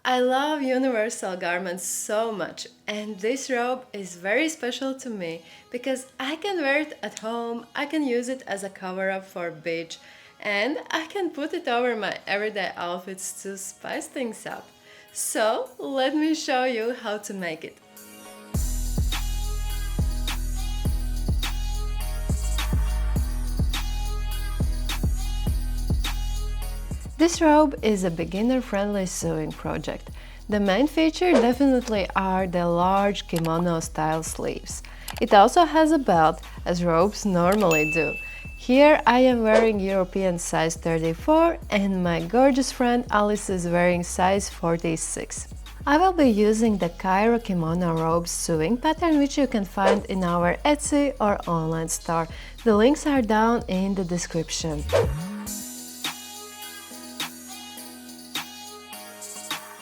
I love universal garments so much, and this robe is very special to me because I can wear it at home, I can use it as a cover up for beach, and I can put it over my everyday outfits to spice things up. So, let me show you how to make it. This robe is a beginner-friendly sewing project. The main feature definitely are the large kimono-style sleeves. It also has a belt, as robes normally do. Here I am wearing European size 34 and my gorgeous friend Alice is wearing size 46. I will be using the Kaira Kimono Robe sewing pattern, which you can find in our Etsy or online store. The links are down in the description.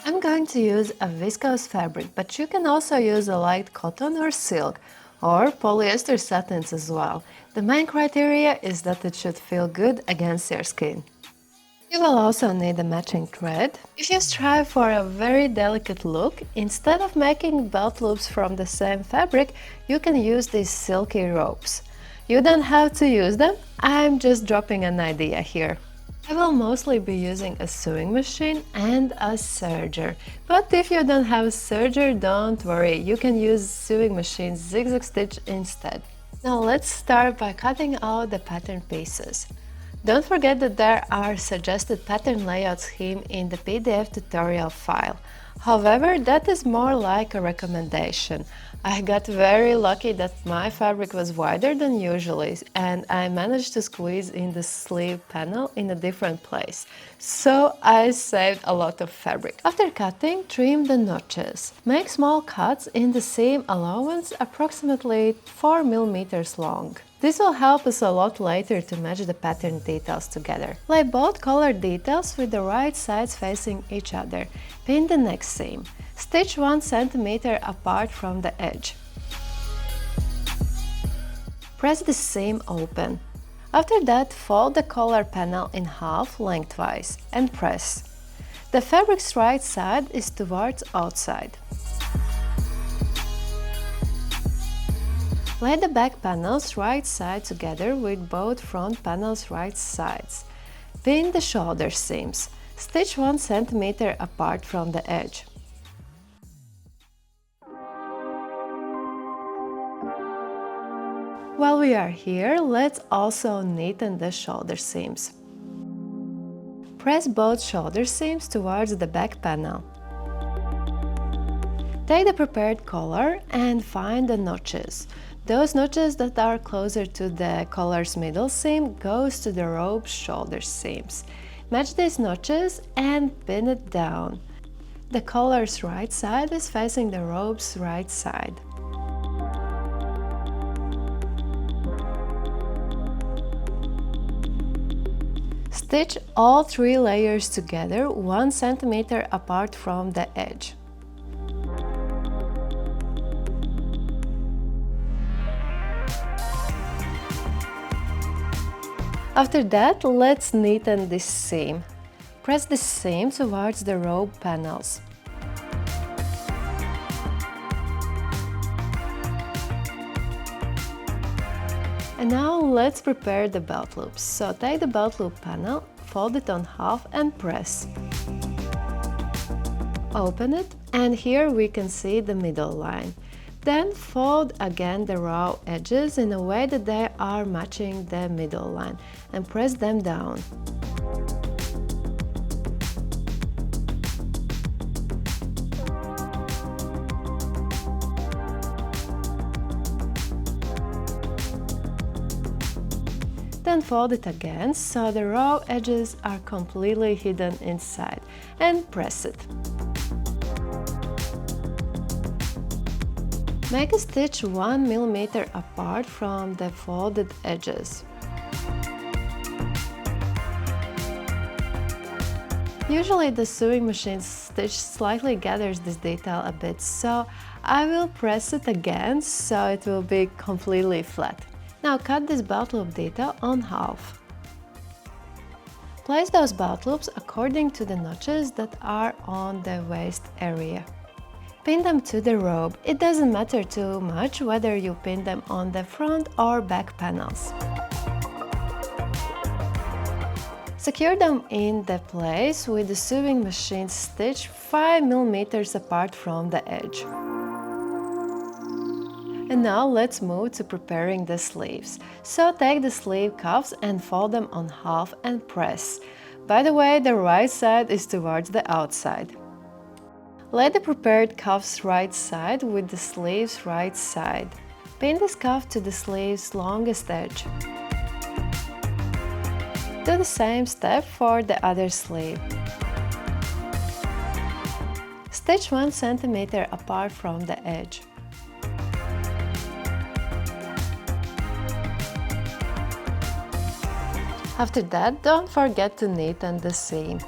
I'm going to use a viscose fabric, but you can also use a light cotton or silk, or polyester satins as well. The main criteria is that it should feel good against your skin. You will also need a matching thread. If you strive for a very delicate look, instead of making belt loops from the same fabric, you can use these silky ropes. You don't have to use them, I'm just dropping an idea here. I will mostly be using a sewing machine and a serger, but if you don't have a serger, don't worry, you can use sewing machine's zigzag stitch instead. Now let's start by cutting out the pattern pieces. Don't forget that there are suggested pattern layout scheme in the PDF tutorial file. However, that is more like a recommendation. I got very lucky that my fabric was wider than usually and I managed to squeeze in the sleeve panel in a different place. So I saved a lot of fabric. After cutting, trim the notches. Make small cuts in the seam allowance approximately 4 mm long. This will help us a lot later to match the pattern details together. Lay both color details with the right sides facing each other. Pin the next seam. Stitch 1 cm apart from the edge. Press the seam open. After that, fold the collar panel in half lengthwise and press. The fabric's right side is towards outside. Lay the back panel's right side together with both front panel's right sides. Pin the shoulder seams. Stitch 1 cm apart from the edge. While we are here, let's also neaten the shoulder seams. Press both shoulder seams towards the back panel. Take the prepared collar and find the notches. Those notches that are closer to the collar's middle seam goes to the robe's shoulder seams. Match these notches and pin it down. The collar's right side is facing the robe's right side. Stitch all 3 layers together 1 cm apart from the edge. After that, let's neaten this seam. Press the seam towards the robe panels. And now let's prepare the belt loops. So take the belt loop panel, fold it on half and press. Open it, and here we can see the middle line. Then fold again the raw edges in a way that they are matching the middle line and press them down. Then fold it again so the raw edges are completely hidden inside and press it. Make a stitch 1 mm apart from the folded edges. Usually the sewing machine stitch slightly gathers this detail a bit, so I will press it again so it will be completely flat. Now cut this belt loop detail on half. Place those belt loops according to the notches that are on the waist area. Pin them to the robe. It doesn't matter too much whether you pin them on the front or back panels. Secure them in the place with the sewing machine stitch 5 mm apart from the edge. And now let's move to preparing the sleeves. So take the sleeve cuffs and fold them on half and press. By the way, the right side is towards the outside. Lay the prepared cuffs right side with the sleeves right side. Pin this cuff to the sleeve's longest edge. Do the same step for the other sleeve. Stitch 1 cm apart from the edge. After that, don't forget to neaten the seam.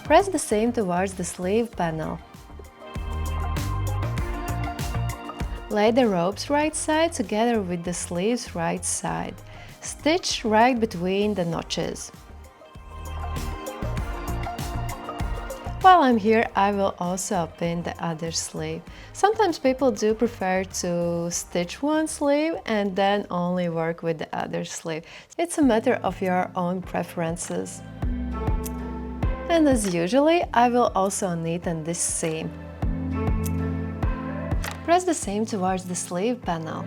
Press the seam towards the sleeve panel. Lay the robe's right side together with the sleeve's right side. Stitch right between the notches. While I'm here, I will also pin the other sleeve. Sometimes people do prefer to stitch one sleeve and then only work with the other sleeve. It's a matter of your own preferences. And as usually, I will also neaten this seam. Press the seam towards the sleeve panel.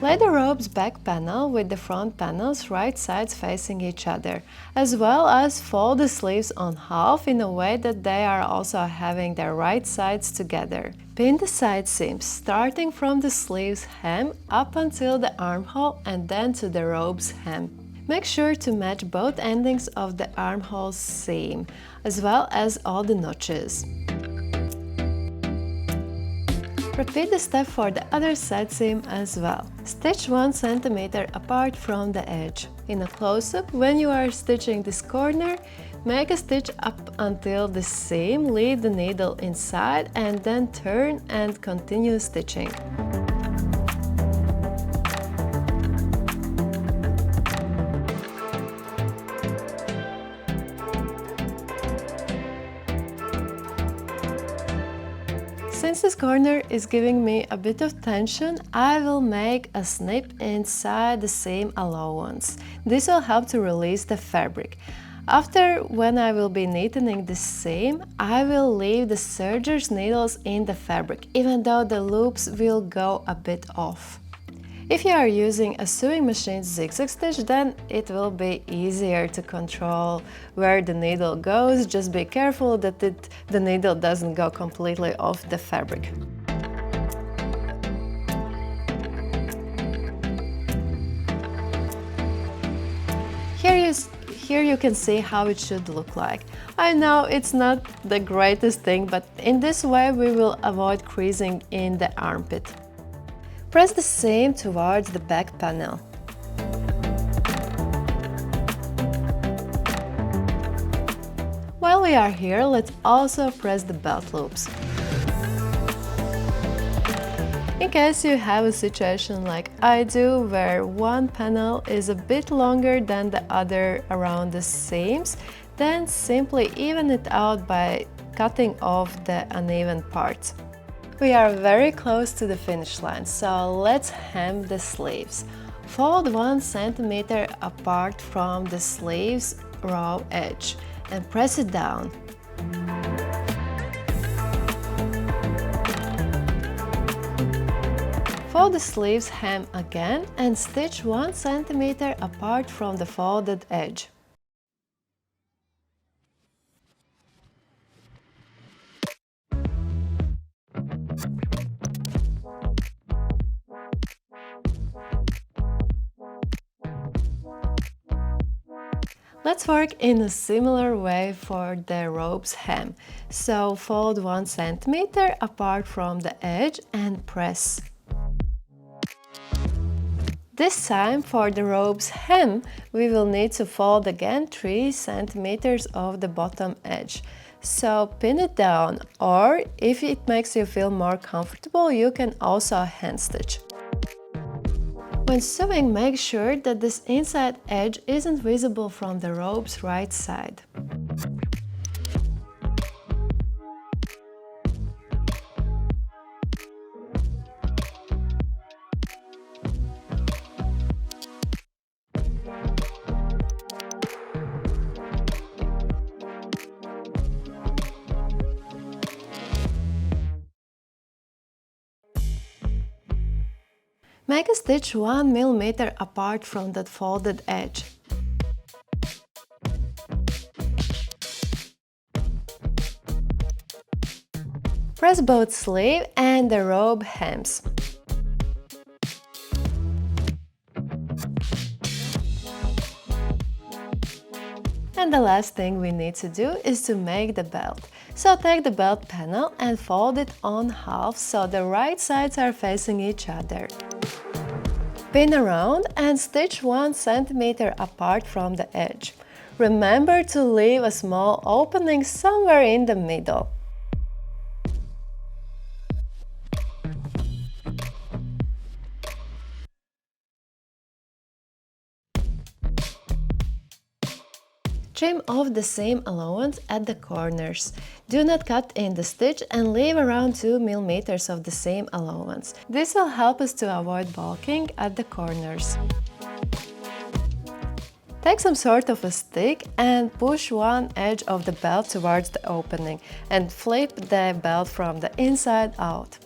Lay the robe's back panel with the front panels right sides facing each other, as well as fold the sleeves on half in a way that they are also having their right sides together. Pin the side seams, starting from the sleeve's hem up until the armhole and then to the robe's hem. Make sure to match both endings of the armhole seam, as well as all the notches. Repeat the step for the other side seam as well. Stitch 1 cm apart from the edge. In a close-up, when you are stitching this corner, make a stitch up until the seam, lead the needle inside and then turn and continue stitching. Since this corner is giving me a bit of tension, I will make a snip inside the seam allowance. This will help to release the fabric. After, when I will be neatening the seam, I will leave the serger's needles in the fabric, even though the loops will go a bit off. If you are using a sewing machine zigzag stitch, then it will be easier to control where the needle goes. Just be careful that the needle doesn't go completely off the fabric. Here you can see how it should look like. I know it's not the greatest thing, but in this way we will avoid creasing in the armpit. Press the seam towards the back panel. While we are here, let's also press the belt loops. In case you have a situation like I do, where one panel is a bit longer than the other around the seams, then simply even it out by cutting off the uneven parts. We are very close to the finish line, so let's hem the sleeves. Fold 1 cm apart from the sleeve's raw edge and press it down. Fold the sleeves hem again and stitch 1 cm apart from the folded edge. Let's work in a similar way for the robe's hem. So fold 1 cm apart from the edge and press. This time for the robe's hem, we will need to fold again 3 cm of the bottom edge. So pin it down, or if it makes you feel more comfortable, you can also hand stitch. When sewing, make sure that this inside edge isn't visible from the robe's right side. Make a stitch 1 mm apart from that folded edge. Press both sleeve and the robe hems. And the last thing we need to do is to make the belt. So take the belt panel and fold it on half so the right sides are facing each other. Pin around and stitch 1 cm apart from the edge. Remember to leave a small opening somewhere in the middle. Trim off the seam allowance at the corners. Do not cut in the stitch and leave around 2 mm of the seam allowance. This will help us to avoid bulking at the corners. Take some sort of a stick and push one edge of the belt towards the opening and flip the belt from the inside out.